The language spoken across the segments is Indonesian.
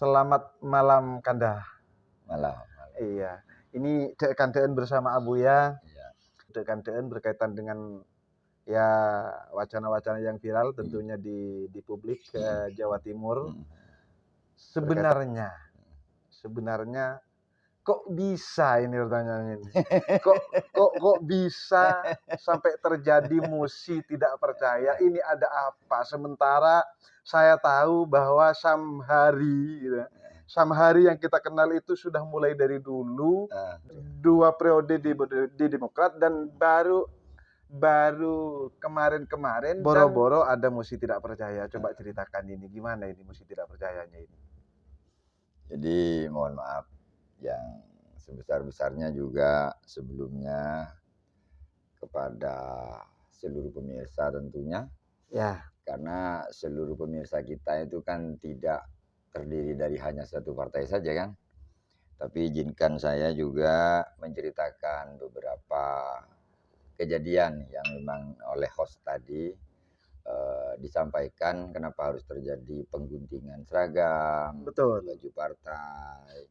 Selamat malam Kanda. Malam. Iya, ini Dek Kandean bersama Abuya. Iya. Dek Kandean berkaitan dengan ya wacana-wacana yang viral tentunya di publik Jawa Timur. Sebenarnya kok bisa ini pertanyaannya ini? Kok bisa sampai terjadi mosi tidak percaya? Ini ada apa? Sementara saya tahu bahwa Samhari, gitu. Samhari yang kita kenal itu sudah mulai dari dulu, 2 periode di Demokrat, dan baru kemarin boro-boro ada mosi tidak percaya. Coba ceritakan ini, gimana ini mosi tidak percayanya ini? Jadi mohon maaf yang sebesar-besarnya juga sebelumnya kepada seluruh pemirsa tentunya. Ya. Karena seluruh pemirsa kita itu kan tidak terdiri dari hanya satu partai saja kan. Tapi izinkan saya juga menceritakan beberapa kejadian yang memang oleh host tadi disampaikan kenapa harus terjadi pengguntingan seragam, Betul. baju partai,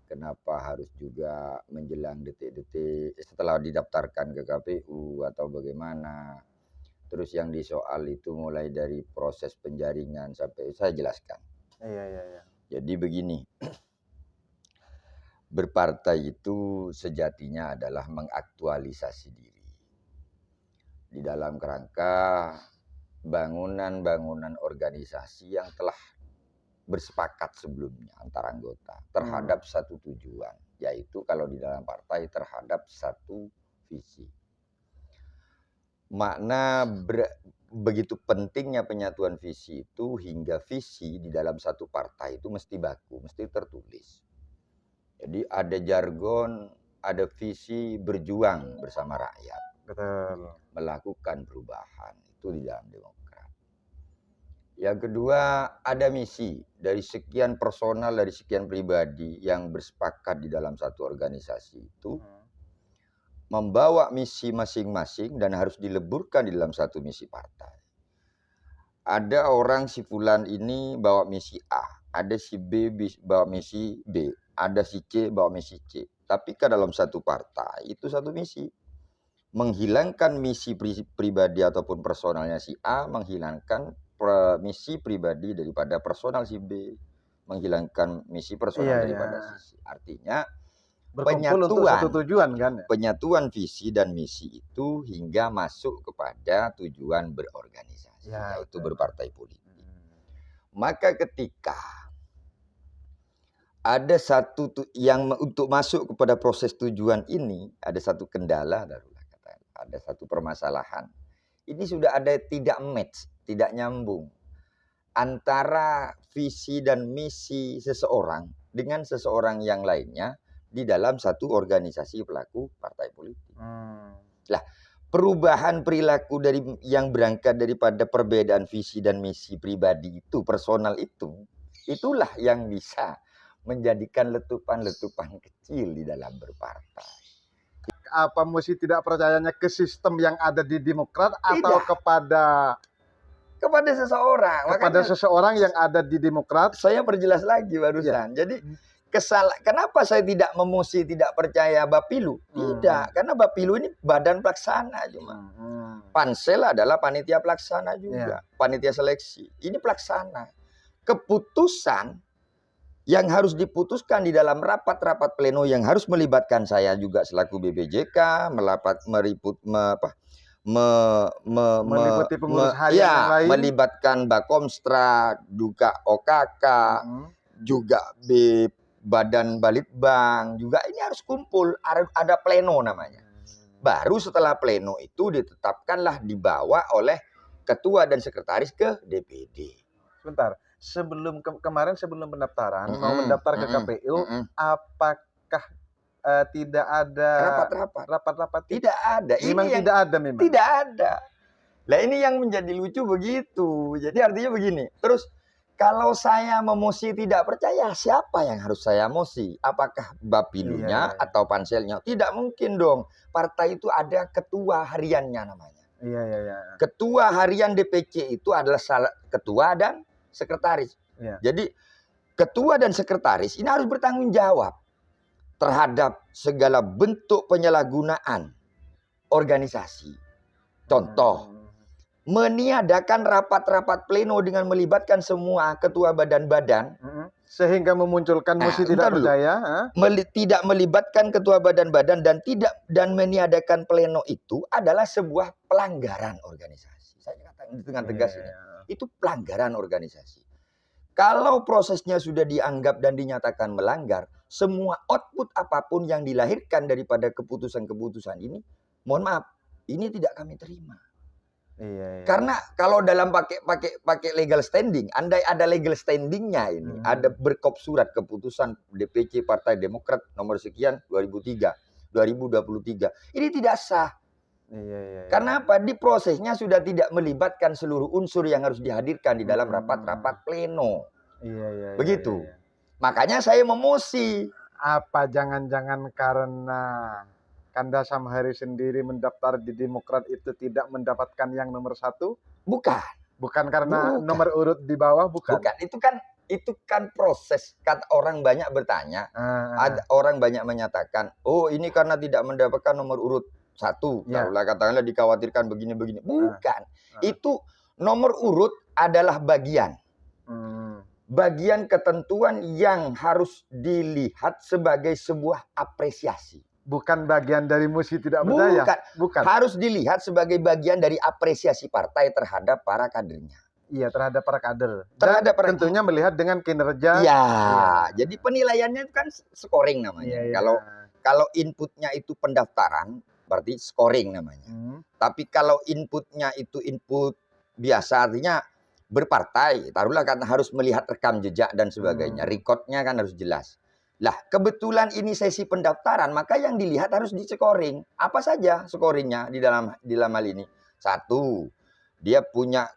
kenapa harus juga menjelang detik-detik setelah didaftarkan ke KPU atau bagaimana. Terus yang disoal itu mulai dari proses penjaringan sampai saya jelaskan. Iya. Jadi begini, berpartai itu sejatinya adalah mengaktualisasi diri di dalam kerangka bangunan-bangunan organisasi yang telah bersepakat sebelumnya antar anggota terhadap satu tujuan, yaitu kalau di dalam partai terhadap satu visi. Makna begitu pentingnya penyatuan visi itu hingga visi di dalam satu partai itu mesti baku, mesti tertulis. Jadi ada jargon, ada visi berjuang bersama rakyat. Betul. Melakukan perubahan itu di dalam Demokrat. Yang kedua, ada misi dari sekian personal, dari sekian pribadi yang bersepakat di dalam satu organisasi itu membawa misi masing-masing dan harus dileburkan di dalam satu misi partai. Ada orang si fulan ini bawa misi A, ada si B bawa misi B, ada si C bawa misi C. Tapi ke dalam satu partai itu satu misi. Menghilangkan misi pribadi ataupun personalnya si A, menghilangkan misi pribadi daripada personal si B, menghilangkan misi personal daripada si C. Artinya berkumpul untuk satu tujuan kan? Penyatuan visi dan misi itu hingga masuk kepada tujuan berorganisasi, yaitu berpartai politik. Maka ketika ada satu yang untuk masuk kepada proses tujuan ini, ada satu kendala, ada satu permasalahan. Ini sudah ada tidak match, tidak nyambung antara visi dan misi seseorang dengan seseorang yang lainnya di dalam satu organisasi pelaku partai politik. Lah, perubahan perilaku dari yang berangkat daripada perbedaan visi dan misi pribadi itu, personal itu, itulah yang bisa menjadikan letupan-letupan kecil di dalam berpartai. Apa mesti tidak percayanya ke sistem yang ada di Demokrat atau kepada seseorang? Kepada seseorang yang ada di Demokrat. Saya perjelas lagi barusan. Jadi kenapa saya tidak memusi, tidak percaya Bapilu? Tidak, karena Bapilu ini badan pelaksana cuma. Pansel adalah panitia pelaksana juga, panitia seleksi. Ini pelaksana. Keputusan yang harus diputuskan di dalam rapat-rapat pleno yang harus melibatkan saya juga selaku BPJK, meliputi pengurus harian yang lain, melibatkan Bakomstra, juga OKK, juga Badan Balitbang, juga ini harus kumpul, ada pleno namanya. Baru setelah pleno itu ditetapkanlah dibawa oleh ketua dan sekretaris ke DPD. Sebentar. Sebelum kemarin sebelum pendaftaran mau mendaftar ke KPU, apakah tidak ada rapat-rapat? Tidak ada. Tidak ada. Nah, ini yang menjadi lucu begitu. Jadi artinya begini. Terus kalau saya memosi tidak percaya, siapa yang harus saya mosi? Apakah Bapilunya atau panselnya? Tidak mungkin dong. Partai itu ada ketua hariannya namanya. Ketua harian DPC itu adalah ketua dan sekretaris. Jadi ketua dan sekretaris ini harus bertanggung jawab terhadap segala bentuk penyalahgunaan organisasi. Contoh, meniadakan rapat-rapat pleno dengan melibatkan semua ketua badan-badan. Sehingga memunculkan mosi tidak bentar dulu. percaya. Tidak melibatkan ketua badan-badan dan meniadakan pleno itu adalah sebuah pelanggaran organisasi. Saya katakan dengan tegas ini. Itu pelanggaran organisasi. Kalau prosesnya sudah dianggap dan dinyatakan melanggar, semua output apapun yang dilahirkan daripada keputusan-keputusan ini, mohon maaf, ini tidak kami terima. Karena kalau dalam pakai legal standing, andai ada legal standingnya ini, ada berkop surat keputusan DPC Partai Demokrat nomor sekian 2023, ini tidak sah. Karena apa? Di prosesnya sudah tidak melibatkan seluruh unsur yang harus dihadirkan di dalam rapat-rapat pleno. Begitu. Makanya saya memosi. Apa jangan-jangan karena Kanda Samhari sendiri mendaftar di Demokrat itu tidak mendapatkan yang nomor 1? Bukan. Bukan karena nomor urut di bawah, bukan? Bukan. Itu kan proses. Kata orang banyak bertanya, ada orang banyak menyatakan, oh ini karena tidak mendapatkan nomor urut 1. Taruhlah katakanlah dikhawatirkan begini-begini. Bukan. Itu nomor urut adalah bagian. Bagian ketentuan yang harus dilihat sebagai sebuah apresiasi. Bukan bagian dari mosi tidak percaya. Bukan. Harus dilihat sebagai bagian dari apresiasi partai terhadap para kadernya. Iya, terhadap para kader. Tentunya melihat dengan kinerja. Jadi penilaiannya kan scoring namanya. Kalau inputnya itu pendaftaran, berarti scoring namanya. Tapi kalau inputnya itu input biasa, artinya berpartai, taruhlah kan harus melihat rekam jejak dan sebagainya. Recordnya kan harus jelas. Lah, kebetulan ini sesi pendaftaran, maka yang dilihat harus di-scoring. Apa saja scoringnya di dalam hal ini? 1, dia punya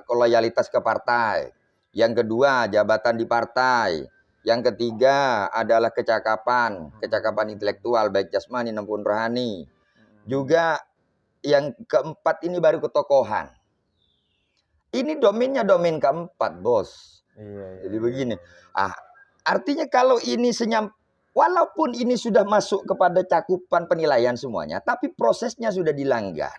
loyalitas ke partai. Yang kedua, jabatan di partai. Yang ketiga adalah kecakapan intelektual, baik jasmani maupun rohani. Juga yang keempat ini baru ketokohan. Ini domainnya domain keempat, bos. Jadi begini. Artinya kalau ini walaupun ini sudah masuk kepada cakupan penilaian semuanya, tapi prosesnya sudah dilanggar.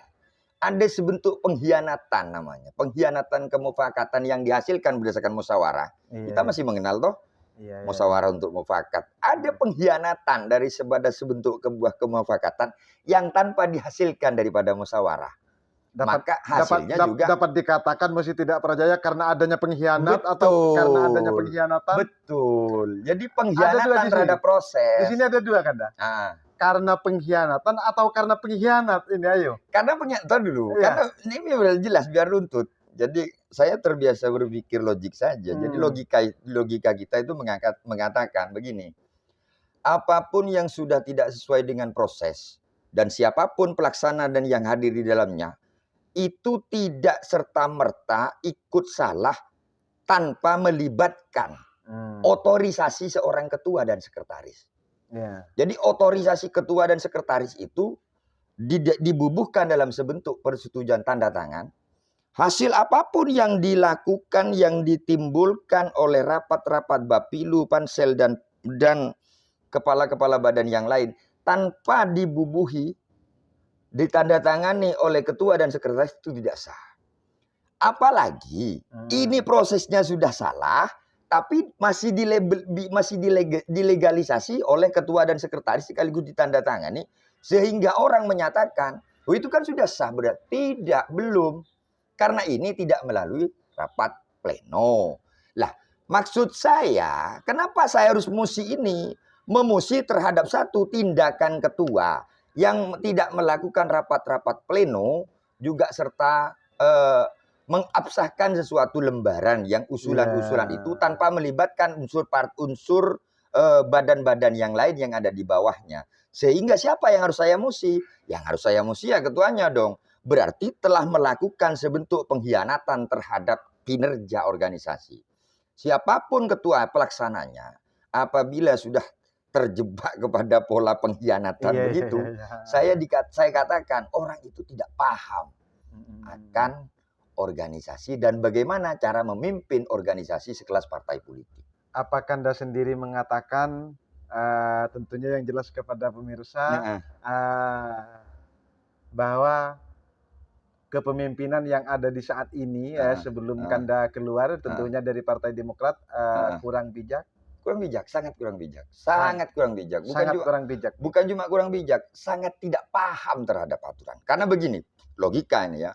Ada sebentuk pengkhianatan namanya. Pengkhianatan kemufakatan yang dihasilkan berdasarkan musyawarah. Kita masih mengenal toh musyawarah untuk mufakat. Ada pengkhianatan dari sebentuk sebuah kemufakatan yang tanpa dihasilkan daripada musyawarah. Maka hasilnya juga dapat dikatakan masih tidak percaya karena adanya pengkhianat. Atau karena adanya pengkhianatan. Betul. Jadi pengkhianatan terhadap proses. Di sini ada dua, Kanda. Karena pengkhianatan atau karena pengkhianat ini, ayo. Karena pengkhianatan dulu. Karena ini udah jelas biar runtut. Jadi saya terbiasa berpikir logik saja. Jadi logika kita itu mengatakan begini. Apapun yang sudah tidak sesuai dengan proses dan siapapun pelaksana dan yang hadir di dalamnya itu tidak serta-merta ikut salah tanpa melibatkan otorisasi seorang ketua dan sekretaris. Jadi otorisasi ketua dan sekretaris itu dibubuhkan dalam sebentuk persetujuan tanda tangan. Hasil apapun yang dilakukan, yang ditimbulkan oleh rapat-rapat Bapilu, Pansel, dan kepala-kepala badan yang lain tanpa dibubuhi, ditandatangani oleh ketua dan sekretaris itu tidak sah. Apalagi ini prosesnya sudah salah, tapi masih dilegalisasi oleh ketua dan sekretaris sekaligus ditandatangani, sehingga orang menyatakan, oh itu kan sudah sah. Berarti tidak, belum. Karena ini tidak melalui rapat pleno. Lah, maksud saya, kenapa saya harus musi ini? Memusi terhadap satu tindakan ketua yang tidak melakukan rapat-rapat pleno, juga serta mengabsahkan sesuatu lembaran yang usulan-usulan itu tanpa melibatkan unsur badan-badan yang lain yang ada di bawahnya. Sehingga siapa yang harus saya musi? Yang harus saya musi ya ketuanya dong. Berarti telah melakukan sebentuk pengkhianatan terhadap kinerja organisasi. Siapapun ketua pelaksananya, apabila sudah terjebak kepada pola pengkhianatan begitu, saya katakan orang itu tidak paham akan organisasi dan bagaimana cara memimpin organisasi sekelas partai politik. apakah Anda sendiri mengatakan tentunya yang jelas kepada pemirsa Nah, bahwa kepemimpinan yang ada di saat ini sebelum Kanda keluar tentunya dari Partai Demokrat kurang bijak. kurang bijak, sangat kurang bijak, sangat kurang bijak. Kurang bijak. Bukan cuma kurang bijak, sangat tidak paham terhadap aturan. Karena begini, logika ini ya.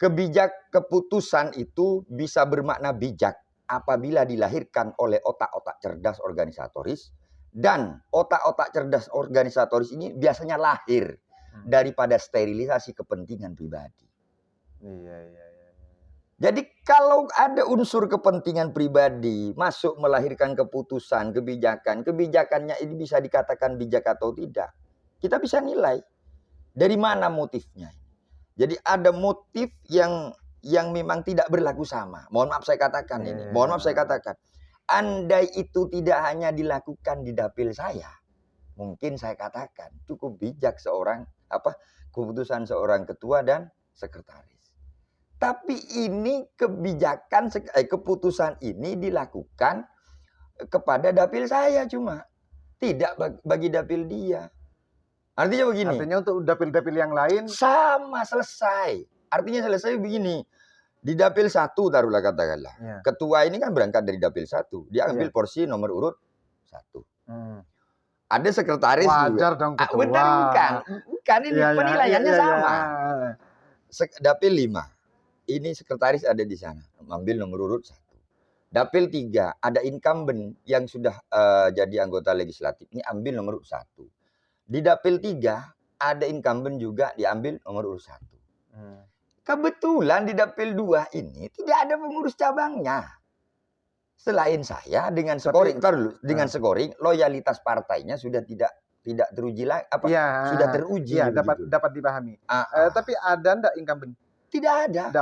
Keputusan itu bisa bermakna bijak apabila dilahirkan oleh otak-otak cerdas organisatoris, dan otak-otak cerdas organisatoris ini biasanya lahir daripada sterilisasi kepentingan pribadi. Iya. Jadi kalau ada unsur kepentingan pribadi masuk melahirkan keputusan, kebijakannya ini bisa dikatakan bijak atau tidak. Kita bisa nilai dari mana motifnya. Jadi ada motif yang memang tidak berlaku sama. Mohon maaf saya katakan ini. Mohon maaf saya katakan. Andai itu tidak hanya dilakukan di dapil saya, mungkin saya katakan cukup bijak keputusan seorang ketua dan sekretaris. Tapi ini keputusan ini dilakukan kepada dapil saya cuma. Tidak bagi dapil dia. Artinya begini. Artinya untuk dapil-dapil yang lain sama, selesai. Artinya selesai begini. Di dapil 1 taruhlah katakanlah. Ya. Ketua ini kan berangkat dari dapil 1. Dia ambil porsi nomor urut 1. Ada sekretaris wajar juga. Dong ketua. Bukan ini penilaiannya sama. Dapil 5. Ini sekretaris ada di sana, ambil nomor urut 1. Dapil 3, ada incumbent yang sudah jadi anggota legislatif, ini ambil nomor urut 1. Di dapil 3, ada incumbent juga diambil nomor urut 1. Kebetulan di dapil 2 ini tidak ada pengurus cabangnya. Selain saya dengan scoring, dengan scoring loyalitas partainya sudah tidak teruji lagi, sudah teruji. Ya, dapat dipahami. Tapi ada enggak incumbent? Tidak ada.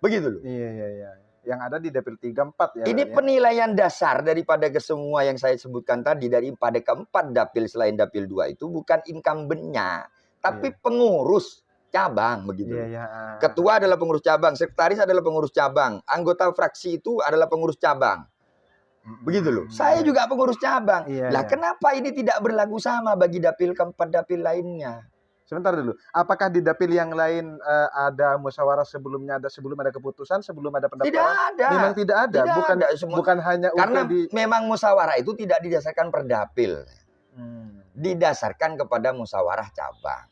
Begitu loh. Iya. Yang ada di dapil 3, 4 ya. Ini penilaian dasar daripada kesemua yang saya sebutkan tadi, daripada keempat dapil selain dapil 2 itu bukan incumbent-nya, tapi pengurus cabang begitu. Ketua adalah pengurus cabang, sekretaris adalah pengurus cabang, anggota fraksi itu adalah pengurus cabang. Begitu loh. Saya juga pengurus cabang. Kenapa ini tidak berlaku sama bagi dapil keempat dapil lainnya? Sebentar dulu. Apakah di dapil yang lain ada musyawarah sebelum ada keputusan, sebelum ada pendaftaran? Tidak ada. Memang tidak ada. Bukan hanya karena memang musyawarah itu tidak didasarkan per dapil. Didasarkan kepada musyawarah cabang.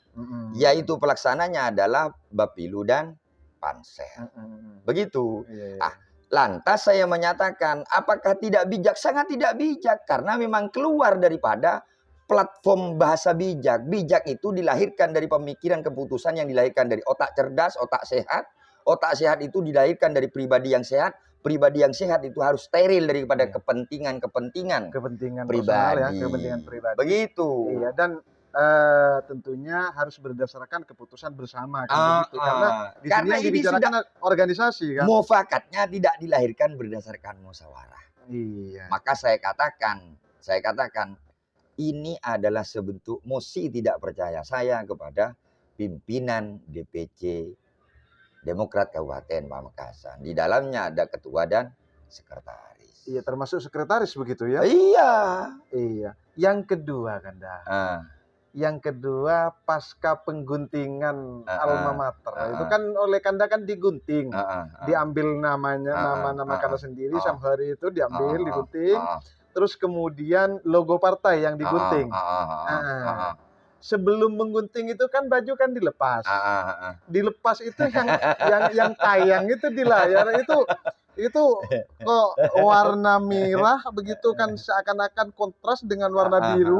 Yaitu pelaksananya adalah Bapilu dan Pansel. Begitu. Lantas saya menyatakan, apakah tidak bijak? Sangat tidak bijak. Karena memang keluar daripada platform bahasa bijak. Bijak itu dilahirkan dari pemikiran keputusan yang dilahirkan dari otak cerdas, otak sehat. Otak sehat itu dilahirkan dari pribadi yang sehat. Pribadi yang sehat itu harus steril daripada kepentingan pribadi. Kepentingan pribadi. Begitu. Iya, dan tentunya harus berdasarkan keputusan bersama kan begitu. Karena di sini yang dibicarakan organisasi kan. Mufakatnya tidak dilahirkan berdasarkan musyawarah. Iya. Maka saya katakan ini adalah sebentuk mosi tidak percaya saya kepada pimpinan DPC Demokrat Kabupaten Pamekasan. Di dalamnya ada ketua dan sekretaris. Iya, termasuk sekretaris begitu ya? Iya. Yang kedua, Kanda. Yang kedua, pasca pengguntingan alma mater. Itu kan oleh Kanda kan digunting. Diambil nama Kanda sendiri, Samhari itu diambil, digunting. Terus kemudian logo partai yang digunting. Sebelum menggunting itu kan baju kan dilepas. Dilepas itu yang tayang itu di layar itu kok warna merah begitu kan, seakan-akan kontras dengan warna biru.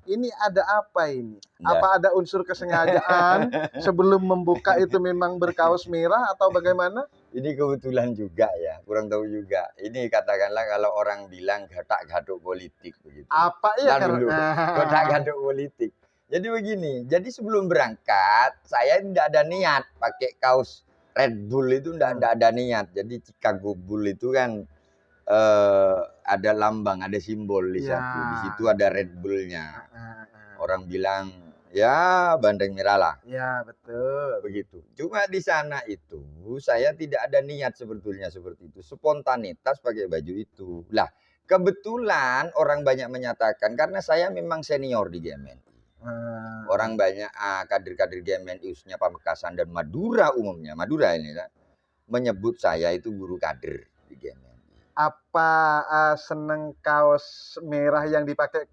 Ini ada apa ini? Apa ada unsur kesengajaan sebelum membuka itu memang berkaos merah atau bagaimana? Ini kebetulan juga ya, kurang tahu juga. Ini katakanlah kalau orang bilang gatak-gatuk politik begitu. Apa ya gatak-gatuk politik. Jadi begini, jadi sebelum berangkat saya tidak ada niat pakai kaos Red Bull itu, tidak ada niat. Jadi Chicago Bull itu kan ada lambang, ada simbol di satu. Di situ ada Red Bull-nya. Orang bilang Ya, Bandeng Merah lah. Ya, betul. Begitu. Cuma di sana itu saya tidak ada niat sebetulnya seperti itu. Spontanitas pakai baju itu. Lah, kebetulan orang banyak menyatakan karena saya memang senior di GMNI. Orang banyak kader-kader GMNI khususnya Pamekasan dan Madura umumnya. Madura ini kan menyebut saya itu guru kader di GMNI. Apa seneng kaos merah yang dipakai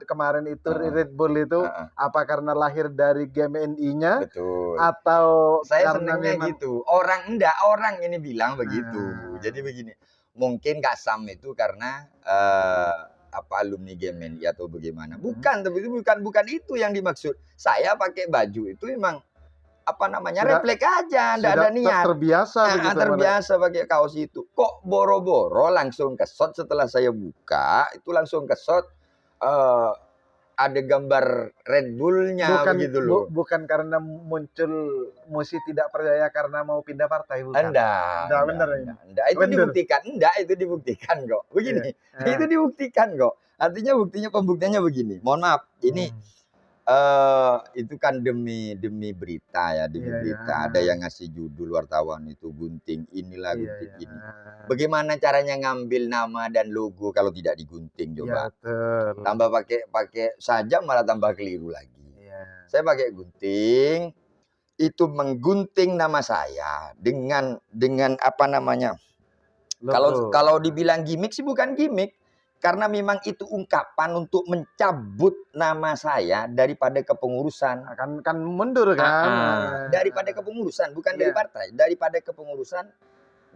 kemarin itu Red Bull itu? Apa karena lahir dari GMNI-nya? Betul. Atau Saya karena senangnya memang gitu. Orang ini bilang begitu. Jadi begini, mungkin Kasam itu karena alumni GMNI atau bagaimana? Bukan, tapi itu bukan itu yang dimaksud. Saya pakai baju itu memang refleks aja, enggak ada niat. Terbiasa begitu. Terbiasa pakai kaos itu. Kok boro-boro langsung kesot setelah saya buka, itu langsung kesot ada gambar Red Bull-nya begitu loh. Bukan karena muncul Musi tidak percaya karena mau pindah partai, bukan? Enggak. Itu dibuktikan kok. Begini, itu dibuktikan kok. Artinya pembuktiannya begini. Mohon maaf, ini itu kan demi berita ya, berita. Ada yang ngasih judul wartawan itu gunting inilah gunting ini. Bagaimana caranya ngambil nama dan logo kalau tidak digunting coba? Betul. Tambah pakai saja malah tambah keliru lagi. Saya pakai gunting, itu menggunting nama saya dengan apa namanya? Kalau dibilang gimmick sih bukan gimmick. Karena memang itu ungkapan untuk mencabut nama saya daripada kepengurusan. Kan mundur kan? Daripada kepengurusan, bukan dari partai. Daripada kepengurusan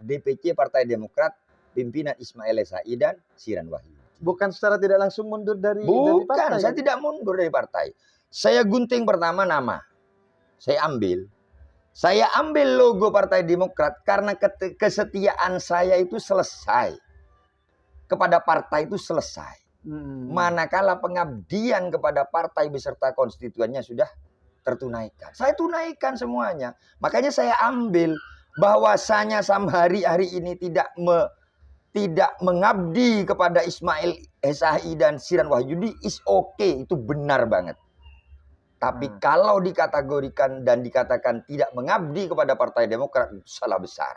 DPC Partai Demokrat, pimpinan Ismail Esai dan Siran Wahyu. Bukan secara tidak langsung mundur dari Bukan, partai? saya tidak mundur dari partai. Saya gunting pertama nama. Saya ambil logo Partai Demokrat karena kesetiaan saya itu selesai. Kepada partai itu selesai. Manakala pengabdian kepada partai beserta konstituennya sudah tertunaikan. Saya tunaikan semuanya. Makanya saya ambil bahwasanya sampai hari ini tidak mengabdi kepada Ismail Esai dan Siran Wahyudi is okay, itu benar banget. Tapi kalau dikategorikan dan dikatakan tidak mengabdi kepada Partai Demokrat, salah besar.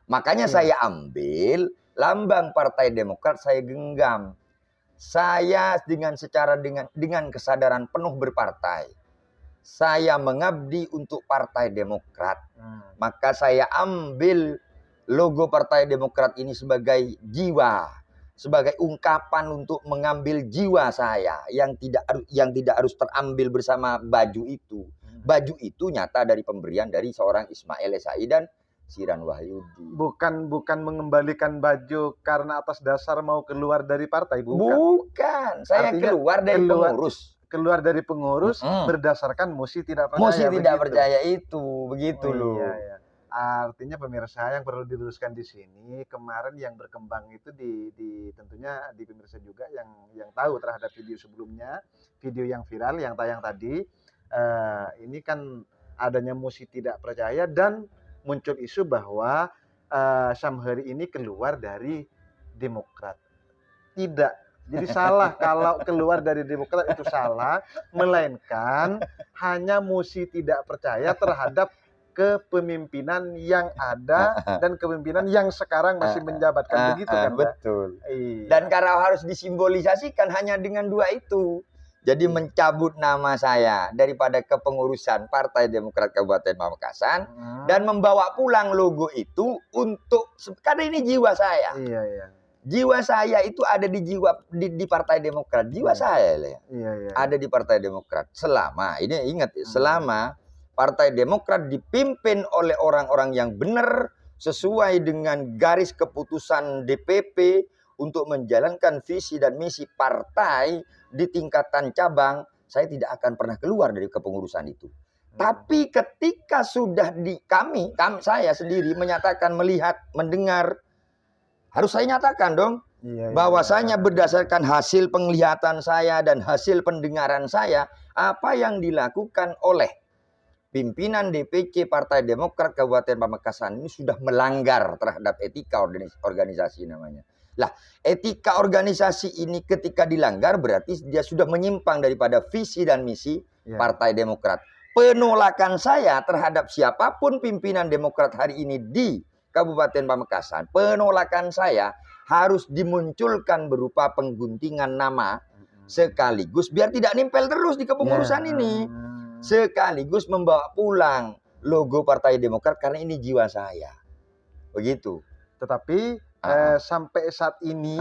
Makanya saya ambil lambang Partai Demokrat, saya genggam. Saya dengan kesadaran penuh berpartai. Saya mengabdi untuk Partai Demokrat. Maka saya ambil logo Partai Demokrat ini sebagai jiwa, sebagai ungkapan untuk mengambil jiwa saya yang tidak harus terambil bersama baju itu. Baju itu nyata dari pemberian dari seorang Ismail Esai dan Siran Wahyudi. Bukan mengembalikan baju karena atas dasar mau keluar dari partai, bukan. Saya keluar dari pengurus. Keluar dari pengurus berdasarkan Musi tidak percaya. Musi tidak percaya itu, begitu loh. Iya. Artinya pemirsa yang perlu diluruskan di sini, kemarin yang berkembang itu tentunya di pemirsa juga yang tahu terhadap video sebelumnya, video yang viral yang tayang tadi, ini kan adanya Musi tidak percaya dan muncul isu bahwa Samheri ini keluar dari Demokrat. Tidak. Jadi salah kalau keluar dari Demokrat itu salah, melainkan hanya Musi tidak percaya terhadap kepemimpinan yang ada dan kepemimpinan yang sekarang masih menjabatkan, begitu kan? Betul. Dan karena harus disimbolisasikan hanya dengan dua itu. Jadi mencabut nama saya daripada kepengurusan Partai Demokrat Kabupaten Pamekasan dan membawa pulang logo itu untuk, karena ini jiwa saya. Iya. Jiwa saya itu ada di Partai Demokrat. Jiwa saya ada di Partai Demokrat. Selama, ini ingat, selama Partai Demokrat dipimpin oleh orang-orang yang benar sesuai dengan garis keputusan DPP untuk menjalankan visi dan misi partai di tingkatan cabang, saya tidak akan pernah keluar dari kepengurusan itu. Tapi ketika sudah saya sendiri menyatakan, melihat, mendengar, harus saya nyatakan dong, bahwasanya berdasarkan hasil penglihatan saya dan hasil pendengaran saya, apa yang dilakukan oleh pimpinan DPC Partai Demokrat Kabupaten Pamekasan ini sudah melanggar terhadap etika organisasi namanya. Lah, etika organisasi ini ketika dilanggar berarti dia sudah menyimpang daripada visi dan misi Ya. Partai Demokrat. Penolakan saya terhadap siapapun pimpinan Demokrat hari ini di Kabupaten Pamekasan, penolakan saya harus dimunculkan berupa pengguntingan nama sekaligus biar tidak nempel terus di kepengurusan ini. Sekaligus membawa pulang logo Partai Demokrat karena ini jiwa saya. Begitu. Tetapi sampai saat ini,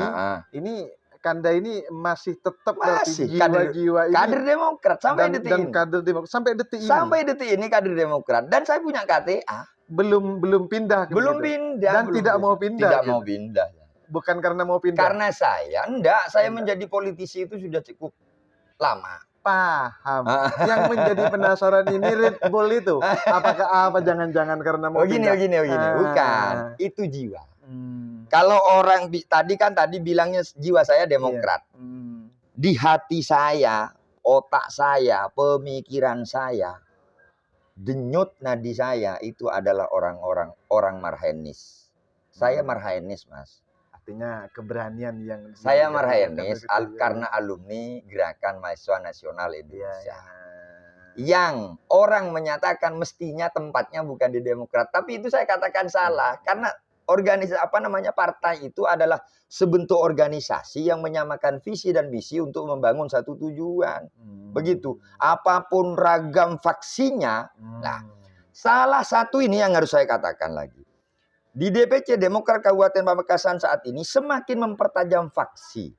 ini Kanda ini masih tetap masih jiwa-jiwa ini kader Demokrat sampai detik ini. Kader Demokrat sampai detik ini. Sampai detik ini kader Demokrat dan saya punya KTA. Belum pindah. Belum pindah. Dan belum tidak mau pindah. Tidak mau pindah. Bukan karena mau pindah. Karena saya menjadi politisi itu sudah cukup lama. Paham. Yang menjadi penasaran ini Red Bull itu. Apakah jangan-jangan karena mau pindah? Begini. Bukan. Itu jiwa. Kalau orang tadi bilangnya jiwa saya Demokrat. Di hati saya, otak saya, pemikiran saya, denyut nadi saya itu adalah orang Marhaenis. Saya Marhaenis, Mas. Artinya keberanian yang saya Marhaenis karena alumni Gerakan Mahasiswa Nasional Indonesia. Yang orang menyatakan mestinya tempatnya bukan di Demokrat, tapi itu saya katakan salah karena partai itu adalah sebentuk organisasi yang menyamakan visi dan misi untuk membangun satu tujuan. Begitu. Apapun ragam faksinya, nah, salah satu ini yang harus saya katakan lagi. Di DPC Demokrat Kabupaten Pamekasan saat ini semakin mempertajam faksi.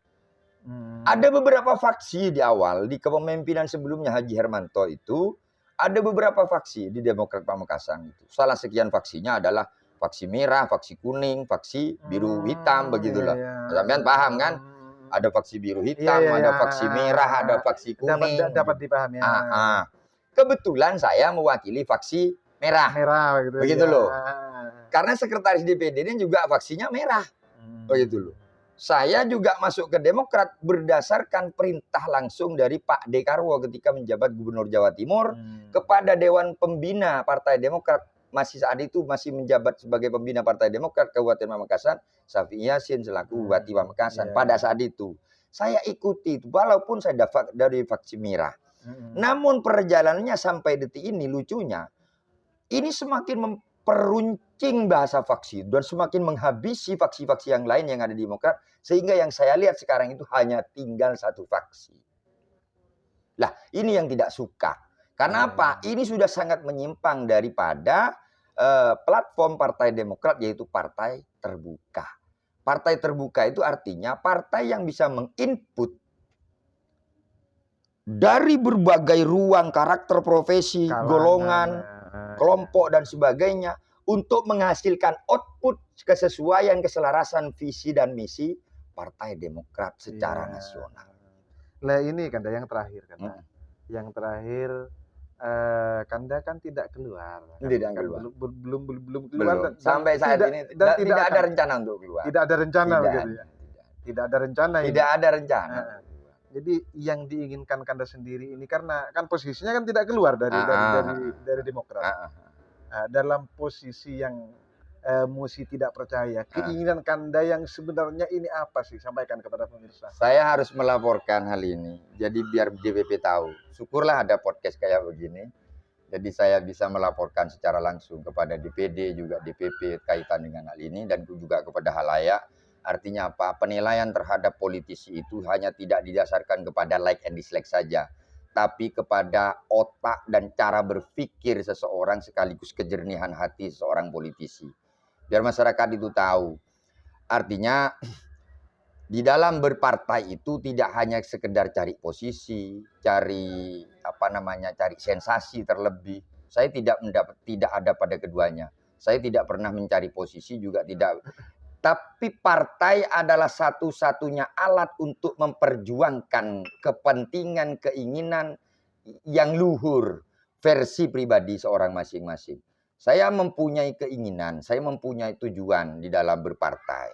Ada beberapa faksi di awal, di kepemimpinan sebelumnya Haji Hermanto itu, ada beberapa faksi di Demokrat Pamekasan itu. Salah sekian faksinya adalah faksi merah, faksi kuning, faksi biru hitam, begitulah. Sampean paham kan? Ada faksi biru hitam, ada faksi merah, ada faksi kuning. Dapat dipahami. Kebetulan saya mewakili faksi merah. Begitu loh. Karena sekretaris DPD ini juga faksinya merah. Begitu loh. Saya juga masuk ke Demokrat berdasarkan perintah langsung dari Pak Dekarwo ketika menjabat Gubernur Jawa Timur kepada Dewan Pembina Partai Demokrat. Saat itu masih menjabat sebagai pembina Partai Demokrat Kabupaten Pamekasan, Safi Yasin selaku Bupati Pamekasan. Pada saat itu saya ikuti itu walaupun saya dapat dari faksi merah. Namun perjalanannya sampai detik ini lucunya ini semakin memperuncing bahasa faksi dan semakin menghabisi faksi-faksi yang lain yang ada di Demokrat sehingga yang saya lihat sekarang itu hanya tinggal satu faksi. Lah, ini yang tidak suka. Karena apa? Ini sudah sangat menyimpang daripada platform Partai Demokrat yaitu partai terbuka. Partai terbuka itu artinya partai yang bisa menginput dari berbagai ruang karakter profesi, golongan, kelompok dan sebagainya untuk menghasilkan output kesesuaian keselarasan visi dan misi Partai Demokrat secara nasional. Nah ini Kanda yang terakhir Kanda. Yang terakhir Kanda kan tidak keluar. Tidak keluar. Belum keluar. Sampai saat ini dan tidak ada rencana untuk keluar. Tidak ada rencana begitu ya. Tidak ada rencana. Tidak ada rencana. Jadi yang diinginkan Kanda sendiri ini karena kan posisinya kan tidak keluar dari Demokrat. Dalam posisi yang mesti tidak percaya. Keinginan Kanda yang sebenarnya ini apa sih? Sampaikan kepada pemirsa. Saya harus melaporkan hal ini. Jadi biar DPP tahu. Syukurlah ada podcast kayak begini. Jadi saya bisa melaporkan secara langsung kepada DPD juga DPP kaitan dengan hal ini dan juga kepada halayak. Artinya apa? Penilaian terhadap politisi itu hanya tidak didasarkan kepada like and dislike saja. Tapi kepada otak dan cara berpikir seseorang sekaligus kejernihan hati seseorang politisi. Biar masyarakat itu tahu. Artinya di dalam berpartai itu tidak hanya sekedar cari posisi, cari cari sensasi terlebih. Saya tidak ada pada keduanya. Saya tidak pernah mencari posisi juga tidak. Tapi partai adalah satu-satunya alat untuk memperjuangkan kepentingan, keinginan yang luhur versi pribadi seorang masing-masing. Saya mempunyai keinginan, saya mempunyai tujuan di dalam berpartai.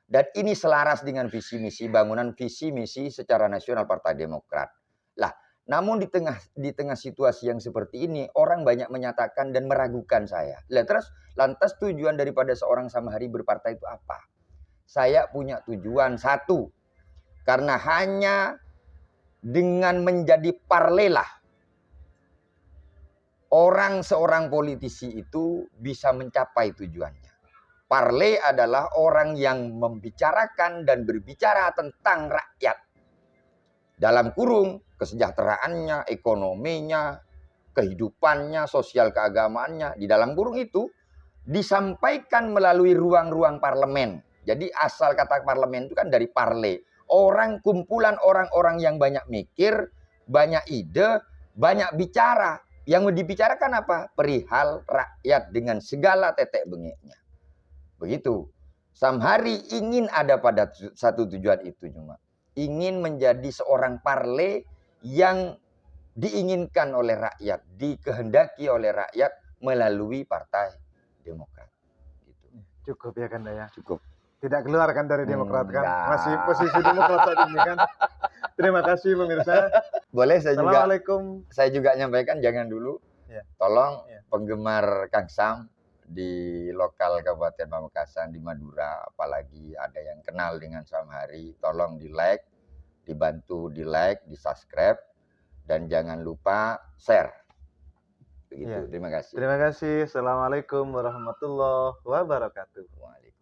Dan ini selaras dengan visi misi bangunan visi misi secara nasional Partai Demokrat. Lah, namun di tengah situasi yang seperti ini orang banyak menyatakan dan meragukan saya. Lantas tujuan daripada seorang Samahari berpartai itu apa? Saya punya tujuan satu. Karena hanya dengan menjadi parlelah seorang politisi itu bisa mencapai tujuannya. Parle adalah orang yang membicarakan dan berbicara tentang rakyat. Dalam kurung kesejahteraannya, ekonominya, kehidupannya, sosial keagamaannya. Di dalam kurung itu disampaikan melalui ruang-ruang parlemen. Jadi asal kata parlemen itu kan dari parle. Kumpulan orang-orang yang banyak mikir, banyak ide, banyak bicara. Yang mau dibicarakan apa? Perihal rakyat dengan segala tetek bengeknya. Begitu. Samhari ingin ada pada satu tujuan itu cuma. Ingin menjadi seorang parle yang diinginkan oleh rakyat, dikehendaki oleh rakyat melalui Partai Demokrat. Gitu. Cukup ya Kanda ya. Cukup. Tidak keluar kan dari Demokrat kan? Enggak. Masih posisi Demokrat saat ini kan? Terima kasih pemirsa. Boleh Assalamualaikum. Saya juga nyampaikan jangan dulu. Ya. Tolong Ya. penggemar Kang Sam di lokal Kabupaten Pamekasan di Madura, apalagi ada yang kenal dengan Samhari, tolong di-like, dibantu di-like, di-subscribe, dan jangan lupa share. Begitu. Ya. Terima kasih. Terima kasih. Assalamualaikum warahmatullahi wabarakatuh. Waalaikumsalam.